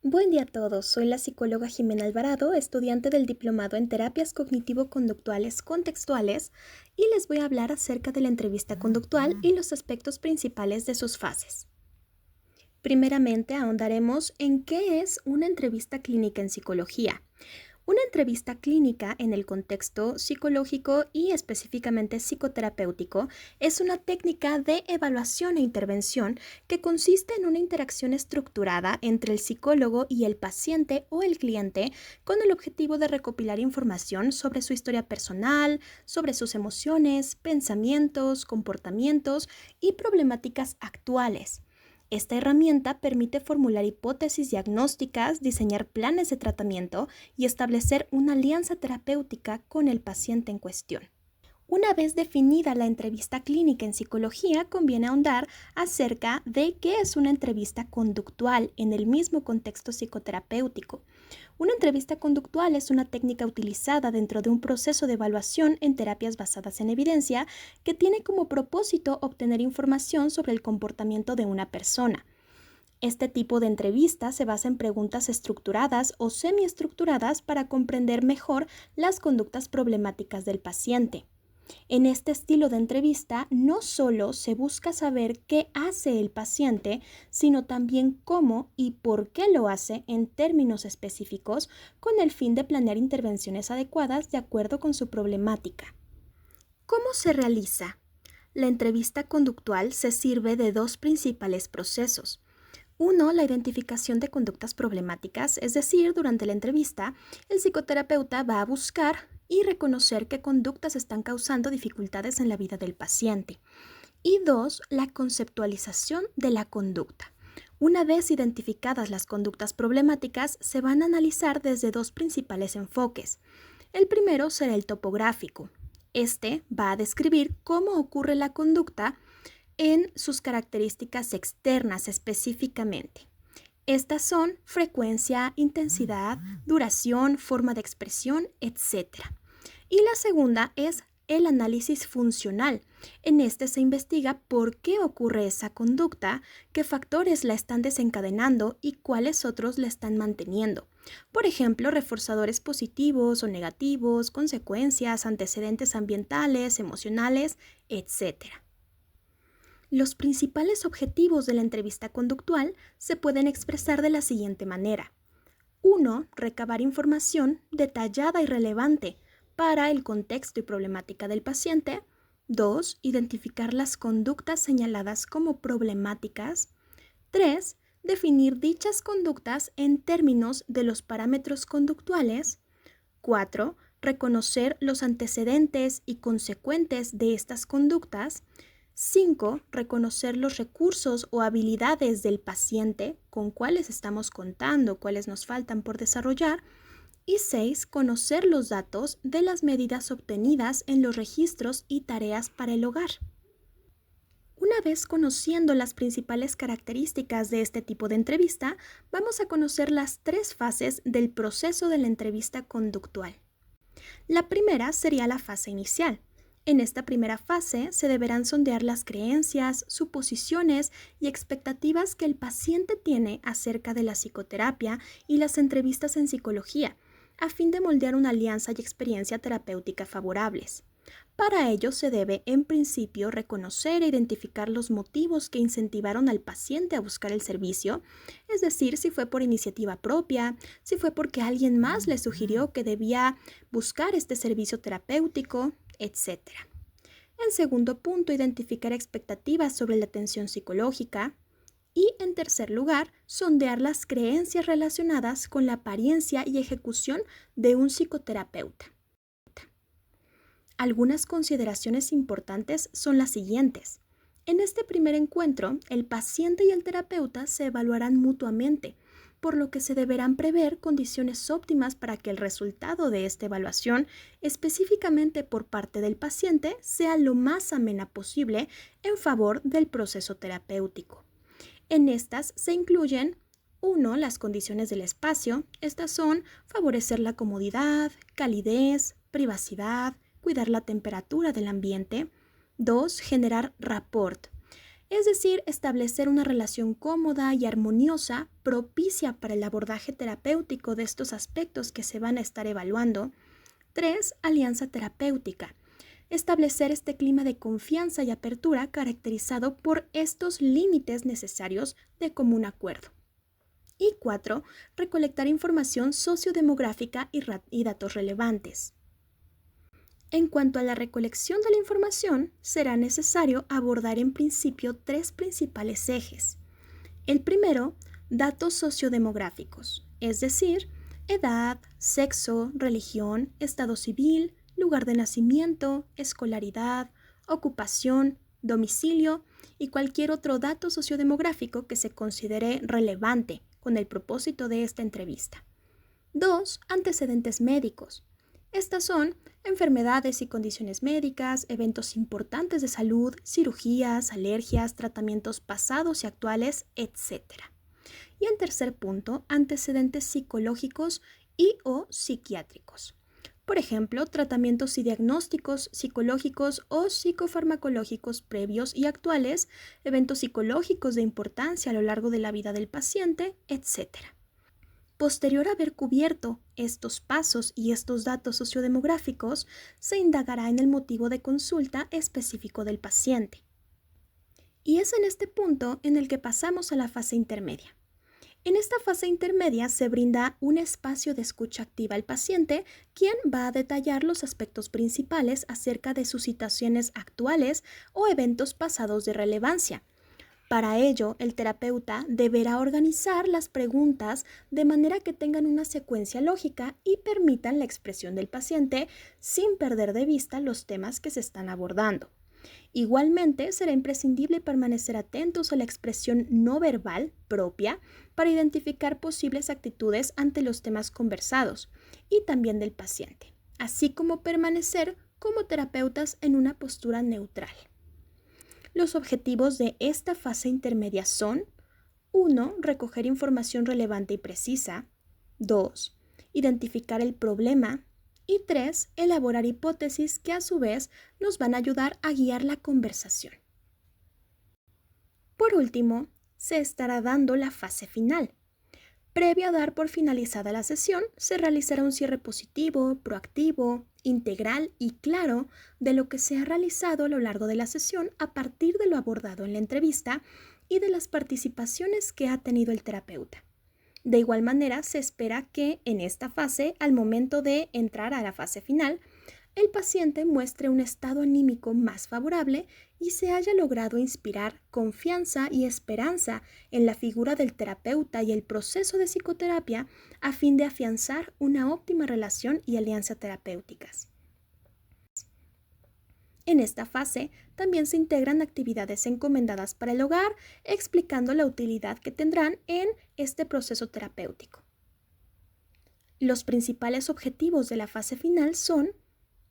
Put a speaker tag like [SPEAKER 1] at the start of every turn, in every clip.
[SPEAKER 1] Buen día a todos, soy la psicóloga Jimena Alvarado, estudiante del Diplomado en Terapias Cognitivo-Conductuales Contextuales, y les voy a hablar acerca de la entrevista conductual y los aspectos principales de sus fases. Primeramente, ahondaremos en qué es una entrevista clínica en psicología. Una entrevista clínica en el contexto psicológico y específicamente psicoterapéutico es una técnica de evaluación e intervención que consiste en una interacción estructurada entre el psicólogo y el paciente o el cliente con el objetivo de recopilar información sobre su historia personal, sobre sus emociones, pensamientos, comportamientos y problemáticas actuales. Esta herramienta permite formular hipótesis diagnósticas, diseñar planes de tratamiento y establecer una alianza terapéutica con el paciente en cuestión. Una vez definida la entrevista clínica en psicología, conviene ahondar acerca de qué es una entrevista conductual en el mismo contexto psicoterapéutico. Una entrevista conductual es una técnica utilizada dentro de un proceso de evaluación en terapias basadas en evidencia que tiene como propósito obtener información sobre el comportamiento de una persona. Este tipo de entrevista se basa en preguntas estructuradas o semiestructuradas para comprender mejor las conductas problemáticas del paciente. En este estilo de entrevista no solo se busca saber qué hace el paciente, sino también cómo y por qué lo hace en términos específicos con el fin de planear intervenciones adecuadas de acuerdo con su problemática. ¿Cómo se realiza? La entrevista conductual se sirve de dos principales procesos. Uno, la identificación de conductas problemáticas, es decir, durante la entrevista, el psicoterapeuta va a buscar y reconocer qué conductas están causando dificultades en la vida del paciente. Y dos, la conceptualización de la conducta. Una vez identificadas las conductas problemáticas, se van a analizar desde dos principales enfoques. El primero será el topográfico. Este va a describir cómo ocurre la conducta en sus características externas específicamente. Estas son frecuencia, intensidad, duración, forma de expresión, etc. Y la segunda es el análisis funcional. En este se investiga por qué ocurre esa conducta, qué factores la están desencadenando y cuáles otros la están manteniendo. Por ejemplo, reforzadores positivos o negativos, consecuencias, antecedentes ambientales, emocionales, etc. Los principales objetivos de la entrevista conductual se pueden expresar de la siguiente manera. 1. Recabar información detallada y relevante para el contexto y problemática del paciente. 2. Identificar las conductas señaladas como problemáticas. 3. Definir dichas conductas en términos de los parámetros conductuales. 4. Reconocer los antecedentes y consecuentes de estas conductas. 5. Reconocer los recursos o habilidades del paciente, con cuáles estamos contando, cuáles nos faltan por desarrollar. Y 6. Conocer los datos de las medidas obtenidas en los registros y tareas para el hogar. Una vez conociendo las principales características de este tipo de entrevista, vamos a conocer las tres fases del proceso de la entrevista conductual. La primera sería la fase inicial. En esta primera fase se deberán sondear las creencias, suposiciones y expectativas que el paciente tiene acerca de la psicoterapia y las entrevistas en psicología, a fin de moldear una alianza y experiencia terapéutica favorables. Para ello se debe, en principio, reconocer e identificar los motivos que incentivaron al paciente a buscar el servicio, es decir, si fue por iniciativa propia, si fue porque alguien más le sugirió que debía buscar este servicio terapéutico, etc. En segundo punto, identificar expectativas sobre la atención psicológica. Y en tercer lugar, sondear las creencias relacionadas con la apariencia y ejecución de un psicoterapeuta. Algunas consideraciones importantes son las siguientes. En este primer encuentro, el paciente y el terapeuta se evaluarán mutuamente, por lo que se deberán prever condiciones óptimas para que el resultado de esta evaluación, específicamente por parte del paciente, sea lo más amena posible en favor del proceso terapéutico. En estas se incluyen 1. Las condiciones del espacio. Estas son favorecer la comodidad, calidez, privacidad, cuidar la temperatura del ambiente. 2. Generar rapport. es decir, establecer una relación cómoda y armoniosa propicia para el abordaje terapéutico de estos aspectos que se van a estar evaluando. 3. Alianza terapéutica. Establecer este clima de confianza y apertura caracterizado por estos límites necesarios de común acuerdo. Y 4. Recolectar información sociodemográfica y datos relevantes. En cuanto a la recolección de la información, será necesario abordar en principio 3 principales ejes. El primero, datos sociodemográficos, es decir, edad, sexo, religión, estado civil, lugar de nacimiento, escolaridad, ocupación, domicilio y cualquier otro dato sociodemográfico que se considere relevante con el propósito de esta entrevista. 2. Antecedentes médicos. Estas son enfermedades y condiciones médicas, eventos importantes de salud, cirugías, alergias, tratamientos pasados y actuales, etc. Y en tercer punto, antecedentes psicológicos y o psiquiátricos. Por ejemplo, tratamientos y diagnósticos psicológicos o psicofarmacológicos previos y actuales, eventos psicológicos de importancia a lo largo de la vida del paciente, etc. Posterior a haber cubierto estos pasos y estos datos sociodemográficos, se indagará en el motivo de consulta específico del paciente. Y es en este punto en el que pasamos a la fase intermedia. En esta fase intermedia se brinda un espacio de escucha activa al paciente, quien va a detallar los aspectos principales acerca de sus situaciones actuales o eventos pasados de relevancia. Para ello, el terapeuta deberá organizar las preguntas de manera que tengan una secuencia lógica y permitan la expresión del paciente sin perder de vista los temas que se están abordando. Igualmente, será imprescindible permanecer atentos a la expresión no verbal propia para identificar posibles actitudes ante los temas conversados y también del paciente, así como permanecer como terapeutas en una postura neutral. Los objetivos de esta fase intermedia son: 1. Recoger información relevante y precisa. 2. Identificar el problema. Y 3. Elaborar hipótesis que a su vez nos van a ayudar a guiar la conversación. Por último, se estará dando la fase final. Previo a dar por finalizada la sesión, se realizará un cierre positivo, proactivo, integral y claro de lo que se ha realizado a lo largo de la sesión a partir de lo abordado en la entrevista y de las participaciones que ha tenido el terapeuta. De igual manera, se espera que en esta fase, al momento de entrar a la fase final, el paciente muestre un estado anímico más favorable y se haya logrado inspirar confianza y esperanza en la figura del terapeuta y el proceso de psicoterapia a fin de afianzar una óptima relación y alianza terapéuticas. En esta fase también se integran actividades encomendadas para el hogar, explicando la utilidad que tendrán en este proceso terapéutico. Los principales objetivos de la fase final son: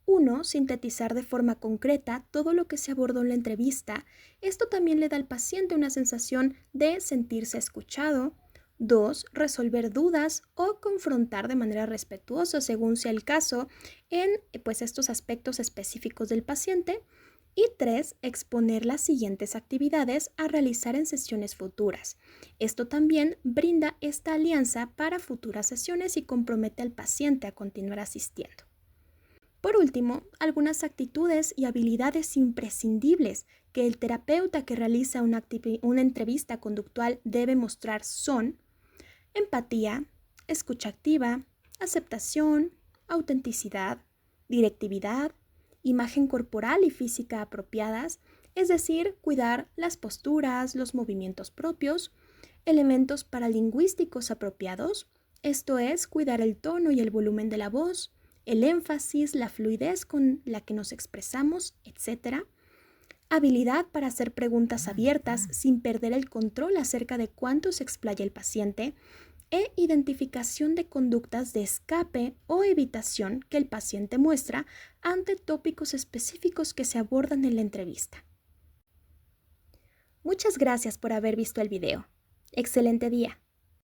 [SPEAKER 1] 1. Sintetizar de forma concreta todo lo que se abordó en la entrevista. Esto también le da al paciente una sensación de sentirse escuchado. 2. Resolver dudas o confrontar de manera respetuosa, según sea el caso, en estos aspectos específicos del paciente. Y 3. Exponer las siguientes actividades a realizar en sesiones futuras. Esto también brinda esta alianza para futuras sesiones y compromete al paciente a continuar asistiendo. Por último, algunas actitudes y habilidades imprescindibles que el terapeuta que realiza una entrevista conductual debe mostrar son: empatía, escucha activa, aceptación, autenticidad, directividad, imagen corporal y física apropiadas, es decir, cuidar las posturas, los movimientos propios, elementos paralingüísticos apropiados, esto es, cuidar el tono y el volumen de la voz, el énfasis, la fluidez con la que nos expresamos, etc. Habilidad para hacer preguntas abiertas sin perder el control acerca de cuánto se explaya el paciente, e identificación de conductas de escape o evitación que el paciente muestra ante tópicos específicos que se abordan en la entrevista. Muchas gracias por haber visto el video. Excelente día.